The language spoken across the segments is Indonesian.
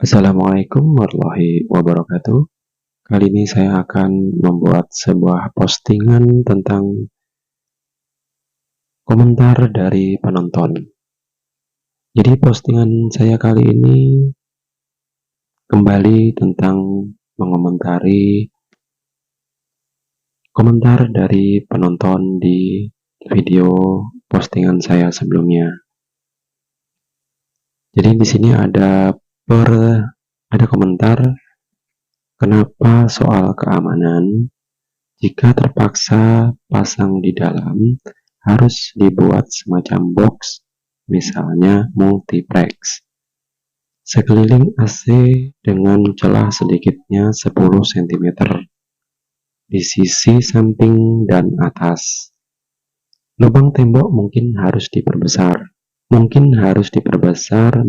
Assalamualaikum warahmatullahi wabarakatuh. Kali ini saya akan membuat sebuah postingan tentang komentar dari penonton. Jadi postingan saya kali ini kembali tentang mengomentari komentar dari penonton di video postingan saya sebelumnya. Jadi di sini ada komentar, kenapa soal keamanan jika terpaksa pasang di dalam harus dibuat semacam box, misalnya multiplex. Sekeliling AC dengan celah sedikitnya 10 cm di sisi samping dan atas. Lubang tembok mungkin harus diperbesar.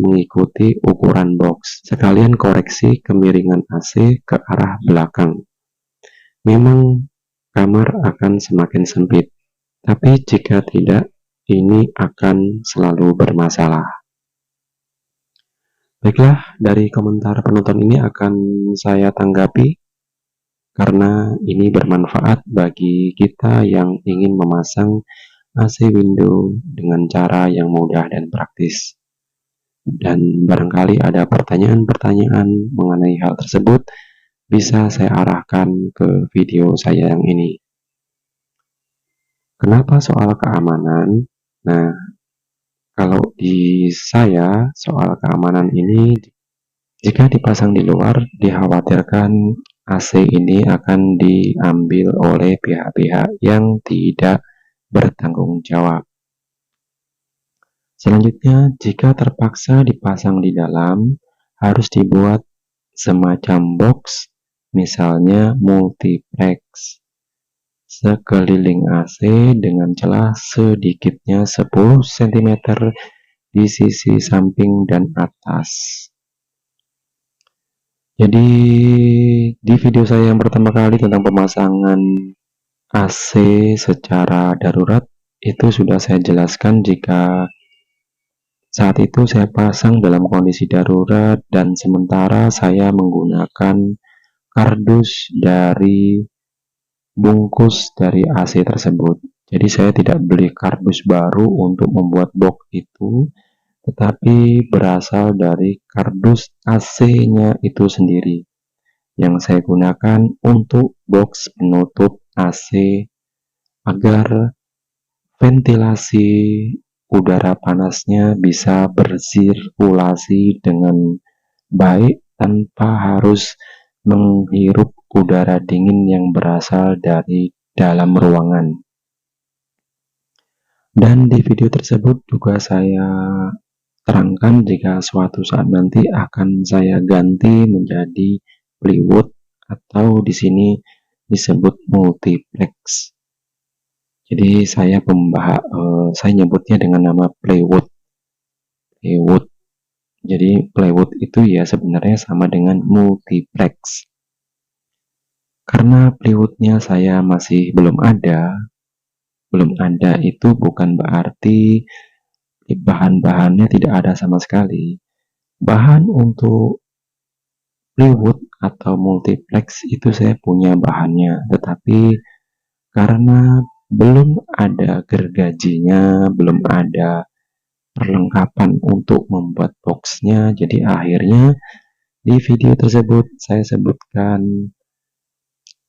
Mengikuti ukuran box. Sekalian koreksi kemiringan AC ke arah belakang. Memang kamar akan semakin sempit, tapi jika tidak, ini akan selalu bermasalah. Baiklah, dari komentar penonton ini akan saya tanggapi, karena ini bermanfaat bagi kita yang ingin memasang AC window dengan cara yang mudah dan praktis. Dan barangkali ada pertanyaan-pertanyaan mengenai hal tersebut, bisa saya arahkan ke video saya yang ini. Kenapa soal keamanan? Nah, kalau di saya soal keamanan ini, jika dipasang di luar, dikhawatirkan AC ini akan diambil oleh pihak-pihak yang tidak bertanggung jawab. Selanjutnya, jika terpaksa dipasang di dalam, harus dibuat semacam box, misalnya multiplex. Sekeliling AC dengan celah sedikitnya 10 cm di sisi samping dan atas. Jadi di video saya yang pertama kali tentang pemasangan AC secara darurat, itu sudah saya jelaskan jika saat itu saya pasang dalam kondisi darurat dan sementara saya menggunakan kardus dari bungkus dari AC tersebut. Jadi saya tidak beli kardus baru untuk membuat box itu, tetapi berasal dari kardus AC-nya itu sendiri yang saya gunakan untuk box penutup AC agar ventilasi udara panasnya bisa bersirkulasi dengan baik tanpa harus menghirup udara dingin yang berasal dari dalam ruangan. Dan di video tersebut juga saya terangkan jika suatu saat nanti akan saya ganti menjadi plywood atau di sini disebut multiplex. Jadi saya nyebutnya dengan nama plywood. Jadi plywood itu ya sebenarnya sama dengan multiplex. Karena plywoodnya saya masih belum ada itu bukan berarti bahan-bahannya tidak ada sama sekali. Bahan untuk plywood atau multiplex itu saya punya bahannya, tetapi karena belum ada gergajinya, belum ada perlengkapan untuk membuat boxnya, jadi akhirnya di video tersebut saya sebutkan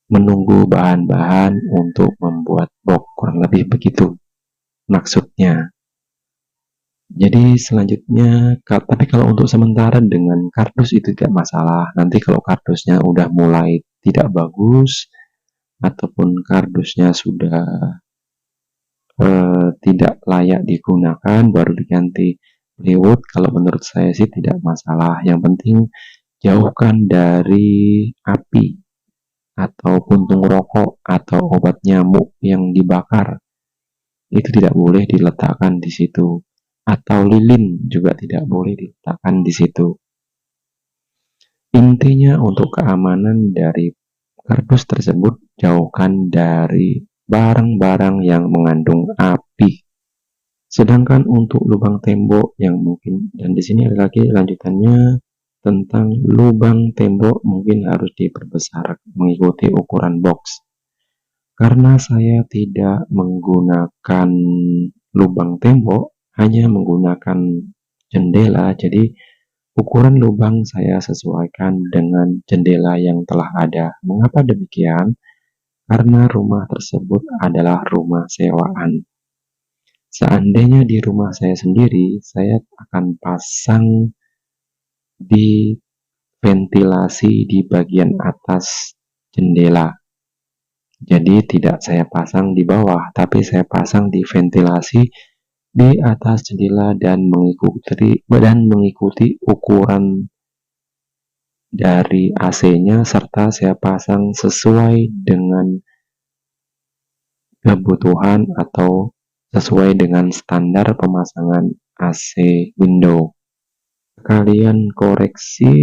menunggu bahan-bahan untuk membuat box, kurang lebih begitu maksudnya. Jadi selanjutnya, tapi kalau untuk sementara dengan kardus itu tidak masalah. Nanti kalau kardusnya udah mulai tidak bagus ataupun kardusnya sudah tidak layak digunakan, baru diganti plywood. Kalau menurut saya sih tidak masalah. Yang penting jauhkan dari api atau puntung rokok atau obat nyamuk yang dibakar. Itu tidak boleh diletakkan di situ. Atau lilin juga tidak boleh diletakkan di situ. Intinya untuk keamanan dari kardus tersebut, jauhkan dari barang-barang yang mengandung api. Sedangkan untuk lubang tembok yang mungkin, dan di sini ada lagi lanjutannya tentang lubang tembok mungkin harus diperbesar mengikuti ukuran box. Karena saya tidak menggunakan lubang tembok, hanya menggunakan jendela, jadi ukuran lubang saya sesuaikan dengan jendela yang telah ada. Mengapa demikian? Karena rumah tersebut adalah rumah sewaan. Seandainya di rumah saya sendiri, saya akan pasang di ventilasi di bagian atas jendela. Jadi tidak saya pasang di bawah, tapi saya pasang di ventilasi di atas jendela dan mengikuti ukuran dari AC-nya, serta saya pasang sesuai dengan kebutuhan atau sesuai dengan standar pemasangan AC window. Kalian koreksi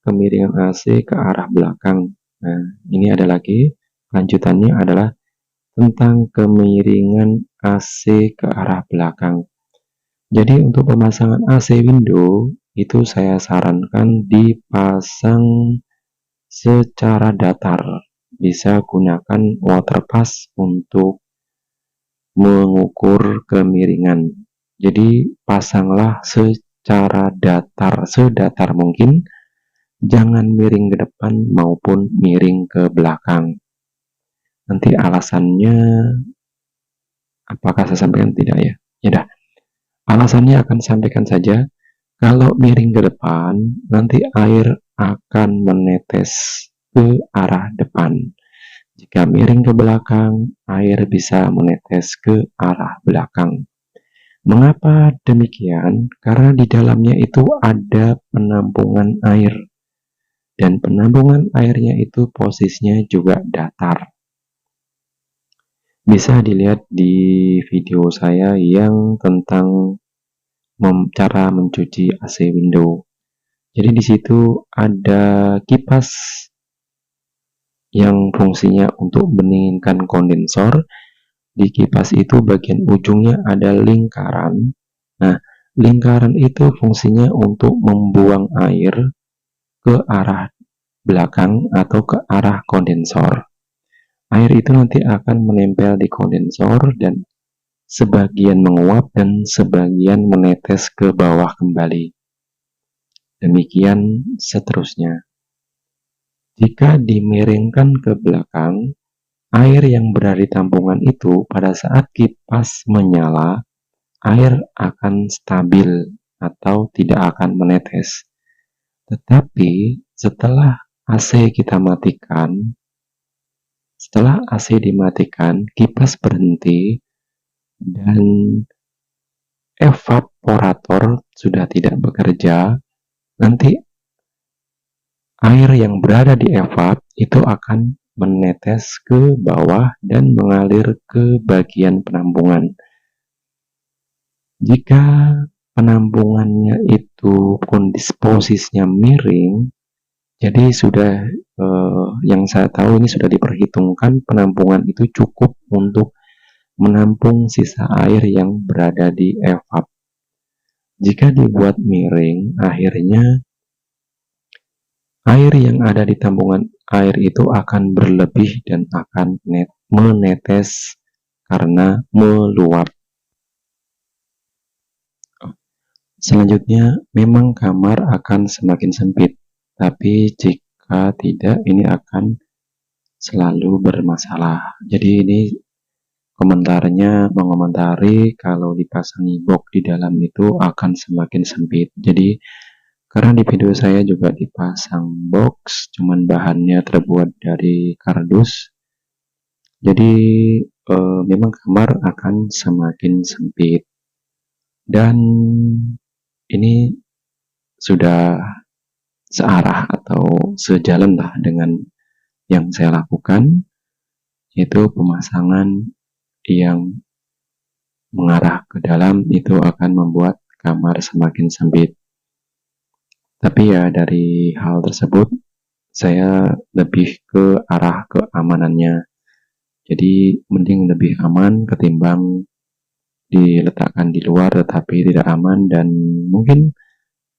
kemiringan AC ke arah belakang. Nah, ini ada lagi. Lanjutannya adalah tentang kemiringan AC ke arah belakang. Jadi untuk pemasangan AC window itu saya sarankan dipasang secara datar. Bisa gunakan waterpass untuk mengukur kemiringan. Jadi pasanglah secara datar, sedatar mungkin. Jangan miring ke depan maupun miring ke belakang. Nanti alasannya apakah saya sampaikan tidak ya? Ya dah. Alasannya akan sampaikan saja. Kalau miring ke depan, nanti air akan menetes ke arah depan. Jika miring ke belakang, air bisa menetes ke arah belakang. Mengapa demikian? Karena di dalamnya itu ada penampungan air. Dan penampungan airnya itu posisinya juga datar. Bisa dilihat di video saya yang tentang cara mencuci AC window. Jadi di situ ada kipas yang fungsinya untuk mendinginkan kondensor. Di kipas itu bagian ujungnya ada lingkaran. Nah, lingkaran itu fungsinya untuk membuang air ke arah belakang atau ke arah kondensor. Air itu nanti akan menempel di kondensor dan sebagian menguap dan sebagian menetes ke bawah kembali. Demikian seterusnya. Jika dimiringkan ke belakang, air yang berada di tampungan itu pada saat kipas menyala, air akan stabil atau tidak akan menetes. Tetapi setelah AC kita matikan, setelah AC dimatikan, kipas berhenti dan evaporator sudah tidak bekerja, nanti air yang berada di evap itu akan menetes ke bawah dan mengalir ke bagian penampungan. Jika penampungannya itu posisinya miring, jadi sudah yang saya tahu ini sudah diperhitungkan penampungan itu cukup untuk menampung sisa air yang berada di evap. Jika dibuat miring, akhirnya air yang ada di tampungan air itu akan berlebih dan akan menetes karena meluap. Selanjutnya, memang kamar akan semakin sempit, tapi jika tidak, ini akan selalu bermasalah. Jadi ini komentarnya mengomentari kalau dipasangi box di dalam itu akan semakin sempit. Jadi karena di video saya juga dipasang box, cuman bahannya terbuat dari kardus. Jadi memang kamar akan semakin sempit. Dan ini sudah searah atau sejalan lah dengan yang saya lakukan, yaitu pemasangan yang mengarah ke dalam itu akan membuat kamar semakin sempit. Tapi ya dari hal tersebut saya lebih ke arah keamanannya. Jadi mending lebih aman ketimbang diletakkan di luar tetapi tidak aman dan mungkin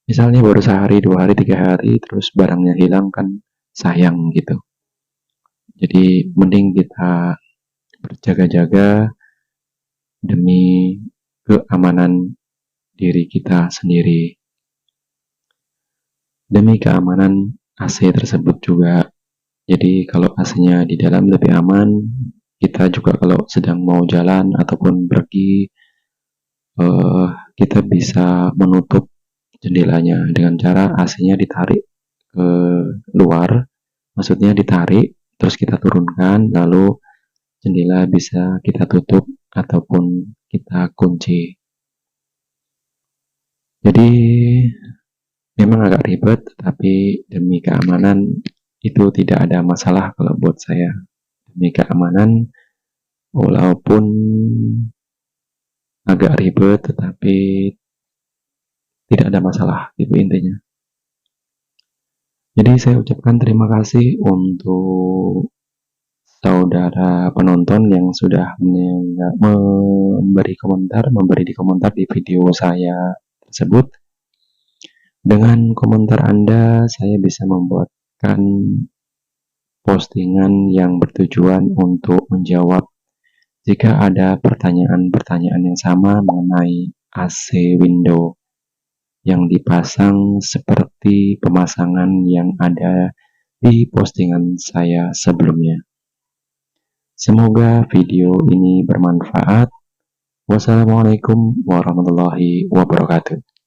Misalnya baru sehari, 2 hari, 3 hari, terus barangnya hilang kan sayang gitu. Jadi mending kita berjaga-jaga demi keamanan diri kita sendiri, demi keamanan AC tersebut juga. Jadi kalau AC-nya di dalam lebih aman, kita juga kalau sedang mau jalan ataupun pergi, eh, kita bisa menutup jendelanya dengan cara AC-nya ditarik ke luar, maksudnya ditarik terus kita turunkan, lalu jendela bisa kita tutup ataupun kita kunci. Jadi memang agak ribet, tapi demi keamanan itu tidak ada masalah kalau buat saya. Demi keamanan, walaupun agak ribet, tetapi tidak ada masalah, itu intinya. Jadi saya ucapkan terima kasih untuk saudara penonton yang sudah memberi komentar di video saya tersebut. Dengan komentar Anda, saya bisa membuatkan postingan yang bertujuan untuk menjawab jika ada pertanyaan-pertanyaan yang sama mengenai AC window yang dipasang seperti pemasangan yang ada di postingan saya sebelumnya. Semoga video ini bermanfaat. Wassalamualaikum warahmatullahi wabarakatuh.